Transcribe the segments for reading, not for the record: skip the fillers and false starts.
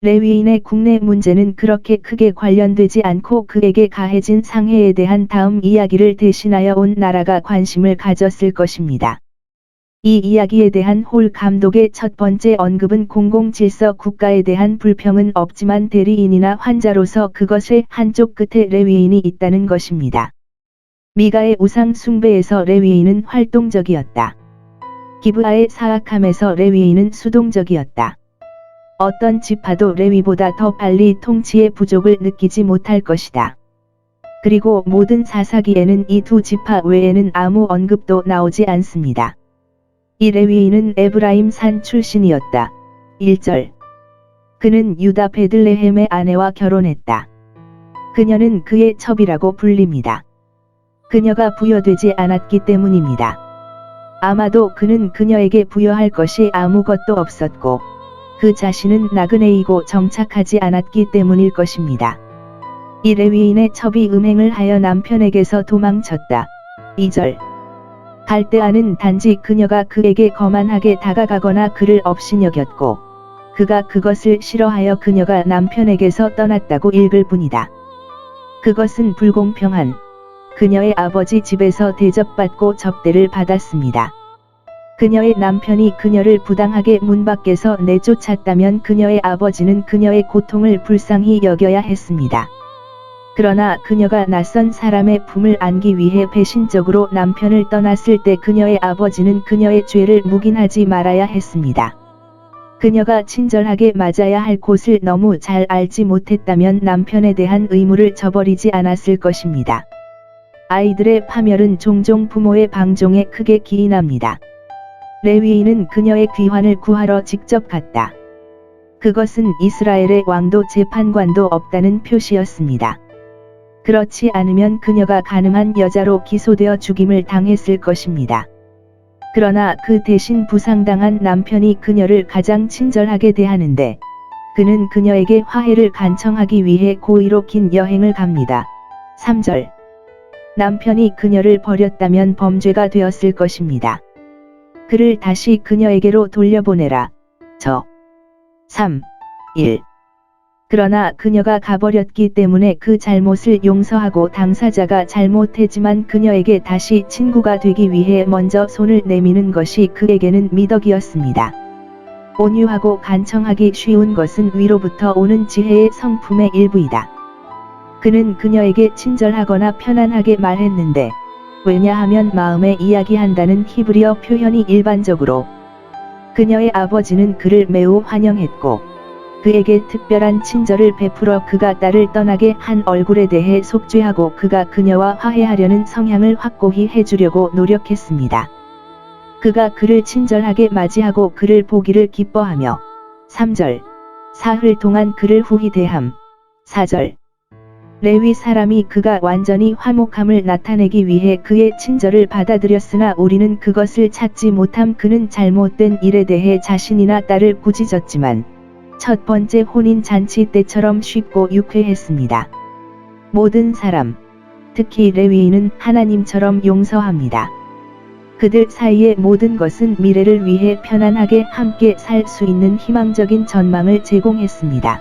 레위인의 국내 문제는 그렇게 크게 관련되지 않고 그에게 가해진 상해에 대한 다음 이야기를 대신하여 온 나라가 관심을 가졌을 것입니다. 이 이야기에 대한 홀 감독의 첫 번째 언급은 공공질서 국가에 대한 불평은 없지만 대리인이나 환자로서 그것의 한쪽 끝에 레위인이 있다는 것입니다. 미가의 우상 숭배에서 레위인은 활동적이었다. 기브아의 사악함에서 레위인은 수동적이었다. 어떤 지파도 레위보다 더 빨리 통치의 부족을 느끼지 못할 것이다. 그리고 모든 사사기에는 이 두 지파 외에는 아무 언급도 나오지 않습니다. 이 레위인은 에브라임 산 출신이었다. 1절. 그는 유다 베들레헴의 아내와 결혼했다. 그녀는 그의 첩이라고 불립니다. 그녀가 부여되지 않았기 때문입니다. 아마도 그는 그녀에게 부여할 것이 아무것도 없었고 그 자신은 나그네이고 정착하지 않았기 때문일 것입니다. 이 레위인의 첩이 음행을 하여 남편에게서 도망쳤다. 2절. 갈대아는 단지 그녀가 그에게 거만하게 다가가거나 그를 업신여겼고 그가 그것을 싫어하여 그녀가 남편에게서 떠났다고 읽을 뿐이다. 그것은 불공평한 그녀의 아버지 집에서 대접받고 접대를 받았습니다. 그녀의 남편이 그녀를 부당하게 문 밖에서 내쫓았다면 그녀의 아버지는 그녀의 고통을 불쌍히 여겨야 했습니다. 그러나 그녀가 낯선 사람의 품을 안기 위해 배신적으로 남편을 떠났을 때 그녀의 아버지는 그녀의 죄를 묵인하지 말아야 했습니다. 그녀가 친절하게 맞아야 할 곳을 너무 잘 알지 못했다면 남편에 대한 의무를 저버리지 않았을 것입니다. 아이들의 파멸은 종종 부모의 방종에 크게 기인합니다. 레위인은 그녀의 귀환을 구하러 직접 갔다. 그것은 이스라엘의 왕도 재판관도 없다는 표시였습니다. 그렇지 않으면 그녀가 가늠한 여자로 기소되어 죽임을 당했을 것입니다. 그러나 그 대신 부상당한 남편이 그녀를 가장 친절하게 대하는데 그는 그녀에게 화해를 간청하기 위해 고의로 긴 여행을 갑니다. 3절. 남편이 그녀를 버렸다면 범죄가 되었을 것입니다. 그를 다시 그녀에게로 돌려보내라. 3. 1. 그러나 그녀가 가버렸기 때문에 그 잘못을 용서하고 당사자가 잘못했지만 그녀에게 다시 친구가 되기 위해 먼저 손을 내미는 것이 그에게는 미덕이었습니다. 온유하고 간청하기 쉬운 것은 위로부터 오는 지혜의 성품의 일부이다. 그는 그녀에게 친절하거나 편안하게 말했는데 왜냐하면 마음에 이야기한다는 히브리어 표현이 일반적으로 그녀의 아버지는 그를 매우 환영했고 그에게 특별한 친절을 베풀어 그가 딸을 떠나게 한 얼굴에 대해 속죄하고 그가 그녀와 화해하려는 성향을 확고히 해주려고 노력했습니다. 그가 그를 친절하게 맞이하고 그를 보기를 기뻐하며 3절. 사흘 동안 그를 후히 대함. 4절. 레위 사람이 그가 완전히 화목함을 나타내기 위해 그의 친절을 받아들였으나 우리는 그것을 찾지 못함. 그는 잘못된 일에 대해 자신이나 딸을 꾸짖었지만 첫 번째 혼인 잔치 때처럼 쉽고 유쾌했습니다. 모든 사람, 특히 레위인은 하나님처럼 용서합니다. 그들 사이의 모든 것은 미래를 위해 편안하게 함께 살 수 있는 희망적인 전망을 제공했습니다.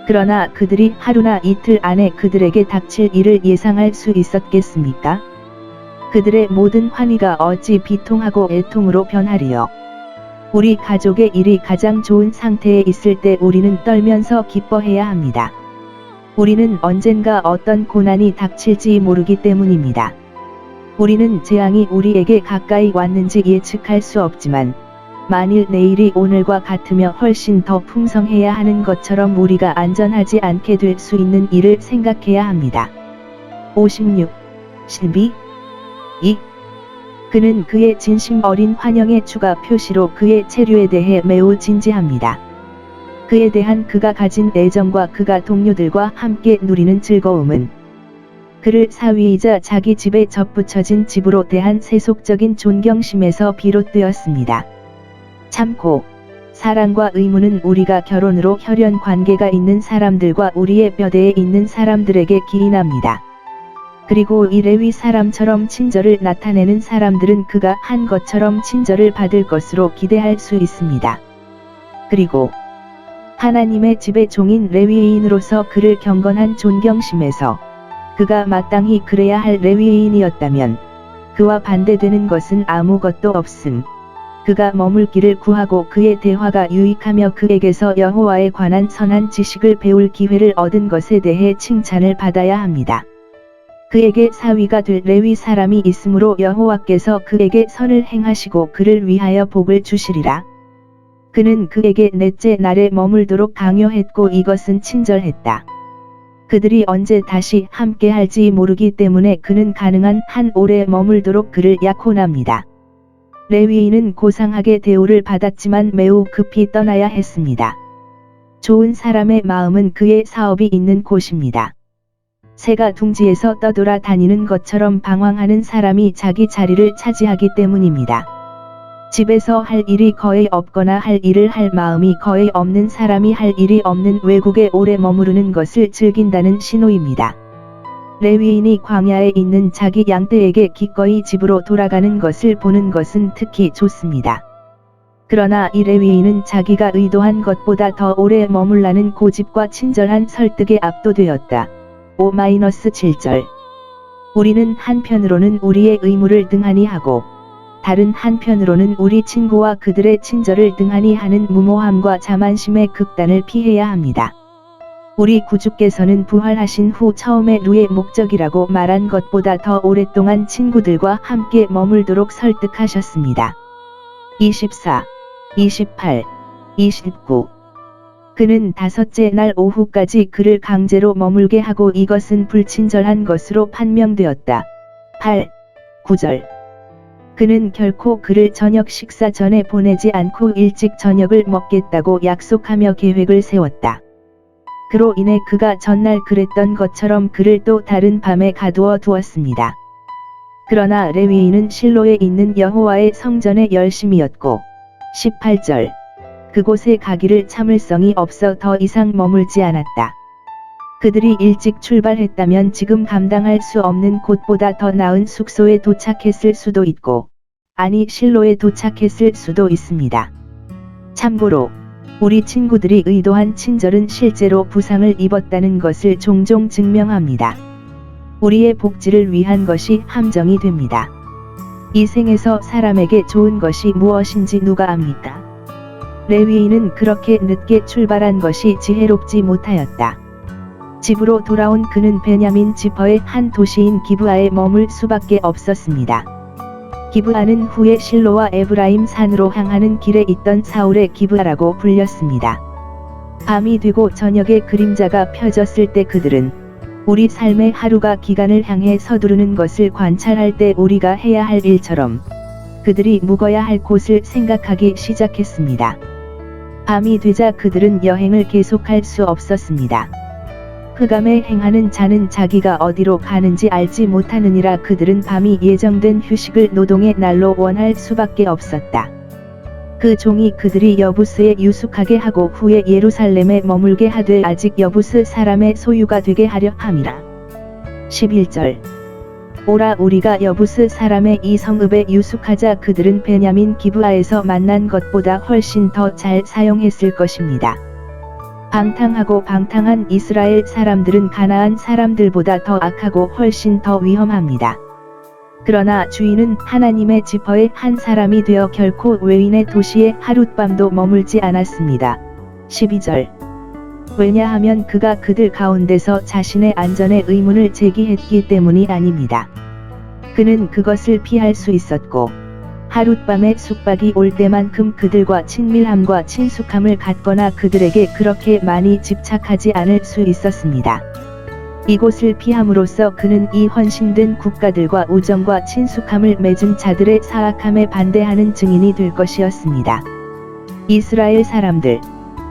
그러나 그들이 하루나 이틀 안에 그들에게 닥칠 일을 예상할 수 있었겠습니까? 그들의 모든 환희가 어찌 비통하고 애통으로 변하리요. 우리 가족의 일이 가장 좋은 상태에 있을 때 우리는 떨면서 기뻐해야 합니다. 우리는 언젠가 어떤 고난이 닥칠지 모르기 때문입니다. 우리는 재앙이 우리에게 가까이 왔는지 예측할 수 없지만 만일 내일이 오늘과 같으며 훨씬 더 풍성해야 하는 것처럼 우리가 안전하지 않게 될 수 있는 일을 생각해야 합니다. 56. 12. 2. 그는 그의 진심 어린 환영의 추가 표시로 그의 체류에 대해 매우 진지합니다. 그에 대한 그가 가진 애정과 그가 동료들과 함께 누리는 즐거움은 그를 사위이자 자기 집에 접붙여진 집으로 대한 세속적인 존경심에서 비롯되었습니다. 참고, 사랑과 의무는 우리가 결혼으로 혈연 관계가 있는 사람들과 우리의 뼈대에 있는 사람들에게 기인합니다. 그리고 이 레위 사람처럼 친절을 나타내는 사람들은 그가 한 것처럼 친절을 받을 것으로 기대할 수 있습니다. 그리고 하나님의 집의 종인 레위인으로서 그를 경건한 존경심에서 그가 마땅히 그래야 할 레위인이었다면 그와 반대되는 것은 아무것도 없음. 그가 머물 길을 구하고 그의 대화가 유익하며 그에게서 여호와에 관한 선한 지식을 배울 기회를 얻은 것에 대해 칭찬을 받아야 합니다. 그에게 사위가 될 레위 사람이 있으므로 여호와께서 그에게 선을 행하시고 그를 위하여 복을 주시리라. 그는 그에게 넷째 날에 머물도록 강요했고 이것은 친절했다. 그들이 언제 다시 함께 할지 모르기 때문에 그는 가능한 한 오래 머물도록 그를 약혼합니다. 레위인은 고상하게 대우를 받았지만 매우 급히 떠나야 했습니다. 좋은 사람의 마음은 그의 사업이 있는 곳입니다. 새가 둥지에서 떠돌아 다니는 것처럼 방황하는 사람이 자기 자리를 차지하기 때문입니다. 집에서 할 일이 거의 없거나 할 일을 할 마음이 거의 없는 사람이 할 일이 없는 외국에 오래 머무르는 것을 즐긴다는 신호입니다. 레위인이 광야에 있는 자기 양떼에게 기꺼이 집으로 돌아가는 것을 보는 것은 특히 좋습니다. 그러나 이 레위인은 자기가 의도한 것보다 더 오래 머물라는 고집과 친절한 설득에 압도되었다. 5-7절. 우리는 한편으로는 우리의 의무를 등한히 하고 다른 한편으로는 우리 친구와 그들의 친절을 등한히 하는 무모함과 자만심의 극단을 피해야 합니다. 우리 구주께서는 부활하신 후 처음에 루의 목적이라고 말한 것보다 더 오랫동안 친구들과 함께 머물도록 설득하셨습니다. 24, 28, 29. 그는 다섯째 날 오후까지 그를 강제로 머물게 하고 이것은 불친절한 것으로 판명되었다. 8, 9절. 그는 결코 그를 저녁 식사 전에 보내지 않고 일찍 저녁을 먹겠다고 약속하며 계획을 세웠다. 그로 인해 그가 전날 그랬던 것처럼 그를 또 다른 밤에 가두어 두었습니다. 그러나 레위인은 실로에 있는 여호와의 성전에 열심이었고 18절. 그곳에 가기를 참을성이 없어 더 이상 머물지 않았다. 그들이 일찍 출발했다면 지금 감당할 수 없는 곳보다 더 나은 숙소에 도착했을 수도 있고, 아니 실로에 도착했을 수도 있습니다. 참고로 우리 친구들이 의도한 친절은 실제로 부상을 입었다는 것을 종종 증명합니다. 우리의 복지를 위한 것이 함정이 됩니다. 이 생에서 사람에게 좋은 것이 무엇인지 누가 압니까? 레위인은 그렇게 늦게 출발한 것이 지혜롭지 못하였다. 집으로 돌아온 그는 베냐민 지파의 한 도시인 기브아에 머물 수밖에 없었습니다. 기브아는 후에 실로와 에브라임 산으로 향하는 길에 있던 사울의 기브아라고 불렸습니다. 밤이 되고 저녁에 그림자가 펴졌을 때 그들은 우리 삶의 하루가 기간을 향해 서두르는 것을 관찰할 때 우리가 해야 할 일처럼 그들이 묵어야 할 곳을 생각하기 시작했습니다. 밤이 되자 그들은 여행을 계속할 수 없었습니다. 흑암에 행하는 자는 자기가 어디로 가는지 알지 못하느니라. 그들은 밤이 예정된 휴식을 노동의 날로 원할 수밖에 없었다. 그 종이 그들이 여부스에 유숙하게 하고 후에 예루살렘에 머물게 하되 아직 여부스 사람의 소유가 되게 하려 함이라. 11절. 오라 우리가 여부스 사람의 이 성읍에 유숙하자. 그들은 베냐민 기브아에서 만난 것보다 훨씬 더 잘 사용했을 것입니다. 방탕하고 방탕한 이스라엘 사람들은 가나안 사람들보다 더 악하고 훨씬 더 위험합니다. 그러나 주인은 하나님의 지파의 한 사람이 되어 결코 외인의 도시에 하룻밤도 머물지 않았습니다. 12절. 왜냐하면 그가 그들 가운데서 자신의 안전의 의문을 제기했기 때문이 아닙니다. 그는 그것을 피할 수 있었고 하룻밤의 숙박이 올 때만큼 그들과 친밀함과 친숙함을 갖거나 그들에게 그렇게 많이 집착하지 않을 수 있었습니다. 이곳을 피함으로써 그는 이 헌신된 국가들과 우정과 친숙함을 맺은 자들의 사악함에 반대하는 증인이 될 것이었습니다. 이스라엘 사람들,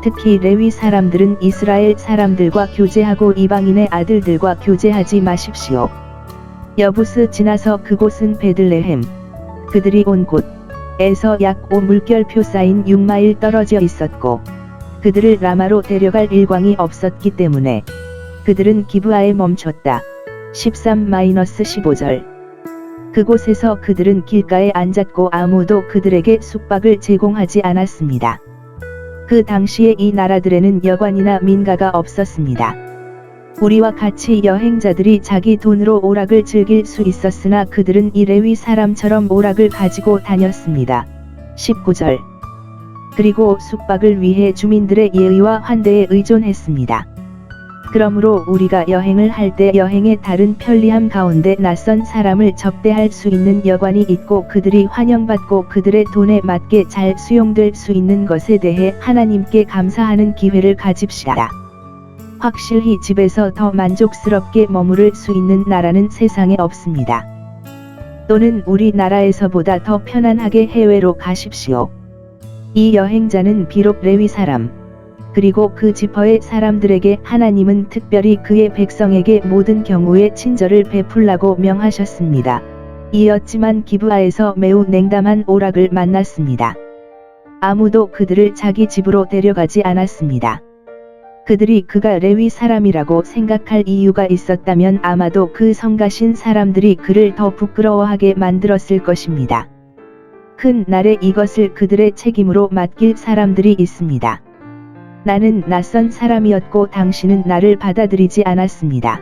특히 레위 사람들은 이스라엘 사람들과 교제하고 이방인의 아들들과 교제하지 마십시오. 여부스 지나서 그곳은 베들레헴, 그들이 온 곳에서 약 5물결표 쌓인 6마일 떨어져 있었고 그들을 라마로 데려갈 일광이 없었기 때문에 그들은 기브아에 멈췄다. 13-15절. 그곳에서 그들은 길가에 앉았고 아무도 그들에게 숙박을 제공하지 않았습니다. 그 당시에 이 나라들에는 여관이나 민가가 없었습니다. 우리와 같이 여행자들이 자기 돈으로 오락을 즐길 수 있었으나 그들은 이 레위 사람처럼 오락을 가지고 다녔습니다. 19절. 그리고 숙박을 위해 주민들의 예의와 환대에 의존했습니다. 그러므로 우리가 여행을 할 때 여행의 다른 편리함 가운데 낯선 사람을 접대할 수 있는 여관이 있고 그들이 환영받고 그들의 돈에 맞게 잘 수용될 수 있는 것에 대해 하나님께 감사하는 기회를 가집시다. 확실히 집에서 더 만족스럽게 머무를 수 있는 나라는 세상에 없습니다. 또는 우리나라에서보다 더 편안하게 해외로 가십시오. 이 여행자는 비록 레위 사람, 그리고 그 지파의 사람들에게 하나님은 특별히 그의 백성에게 모든 경우에 친절을 베풀라고 명하셨습니다. 이었지만 기브아에서 매우 냉담한 오락을 만났습니다. 아무도 그들을 자기 집으로 데려가지 않았습니다. 그들이 그가 레위 사람이라고 생각할 이유가 있었다면 아마도 그 성가신 사람들이 그를 더 부끄러워하게 만들었을 것입니다. 큰 날에 이것을 그들의 책임으로 맡길 사람들이 있습니다. 나는 낯선 사람이었고 당신은 나를 받아들이지 않았습니다.